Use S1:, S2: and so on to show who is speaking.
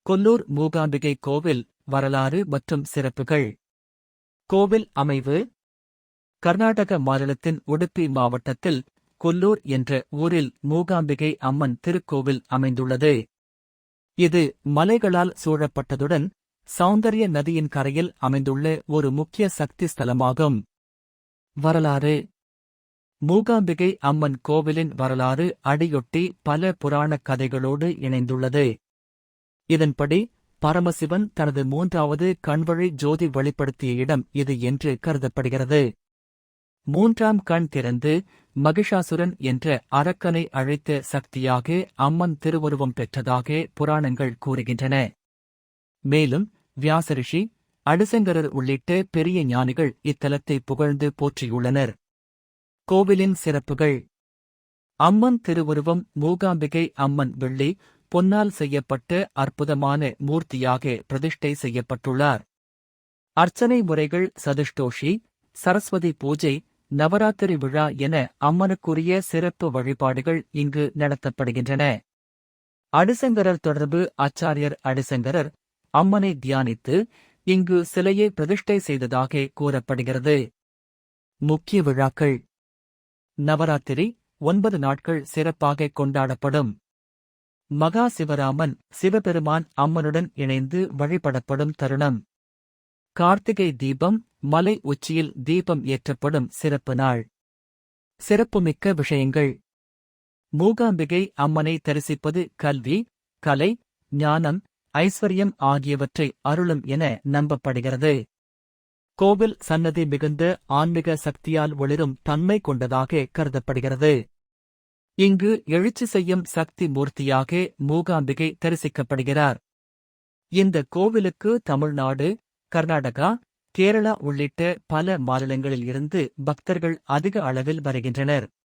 S1: கொல்லூர் மூகாம்பிகை கோவில் வரலாறு மற்றும் சிறப்புகள். கோவில் அமைவு கர்நாடக மாநிலத்தின் உடுப்பி மாவட்டத்தில் கொல்லூர் என்ற ஊரில் மூகாம்பிகை அம்மன் திருக்கோவில் அமைந்துள்ளது. இது மலைகளால் சூழப்பட்டதுடன் சௌந்தர்ய நதியின் கரையில் அமைந்துள்ள ஒரு முக்கிய சக்தி ஸ்தலமாகும். வரலாறு மூகாம்பிகை அம்மன் கோவிலின் வரலாறு அடியொட்டி பல புராணக் கதைகளோடு இணைந்துள்ளது. இதன்படி பரமசிவன் தனது 3வது கண்வழி ஜோதி வெளிப்படுத்திய இடம் இது என்று கருதப்படுகிறது. 3ஆம் கண் திறந்து மகிஷாசுரன் என்ற அரக்கனை அழைத்த சக்தியாக அம்மன் திருவுருவம் பெற்றதாக புராணங்கள் கூறுகின்றன. மேலும் வியாசரிஷி, அடிசங்கரர் உள்ளிட்ட பெரிய ஞானிகள் இத்தலத்தை புகழ்ந்து போற்றியுள்ளனர். கோவிலின் சிறப்புகள். அம்மன் திருவுருவம் மூகாம்பிகை அம்மன் வெள்ளி, பொன்னால் செய்யப்பட்ட அற்புதமான மூர்த்தியாக பிரதிஷ்டை செய்யப்பட்டுள்ளார். அர்ச்சனை முறைகள் சதுஷ்டோஷி, சரஸ்வதி பூஜை, நவராத்திரி விழா என அம்மனுக்குரிய சிறப்பு வழிபாடுகள் இங்கு நடத்தப்படுகின்றன. அடிசங்கரர் தொடர்பு ஆச்சாரியர் அடிசங்கரர் அம்மனை தியானித்து இங்கு சிலையை பிரதிஷ்டை செய்ததாக கூறப்படுகிறது. முக்கிய விழாக்கள். நவராத்திரி 9 நாட்கள் சிறப்பாக கொண்டாடப்படும். மகா சிவராமன் சிவபெருமான் அம்மனுடன் இணைந்து வழிபடப்படும் தருணம். கார்த்திகை தீபம், மலை உச்சியில் தீபம் ஏற்றப்படும் சிறப்பு நாள். சிறப்புமிக்க விஷயங்கள். மூகாம்பிகை அம்மனை தரிசிப்பது கல்வி, கலை, ஞானம், ஐஸ்வர்யம் ஆகியவற்றை அருளும் என நம்பப்படுகிறது. கோவில் சன்னதி மிகுந்த ஆன்மீக சக்தியால் ஒளிரும் தன்மை கொண்டதாக கருதப்படுகிறது. இங்கு எழுச்சி செய்யும் சக்தி மூர்த்தியாக மூகாம்பிகை தரிசிக்கப்படுகிறார். இந்த கோவிலுக்கு தமிழ்நாடு, கர்நாடகா, கேரளா உள்ளிட்ட பல மாநிலங்களில் இருந்து பக்தர்கள் அதிக அளவில் வருகின்றனர்.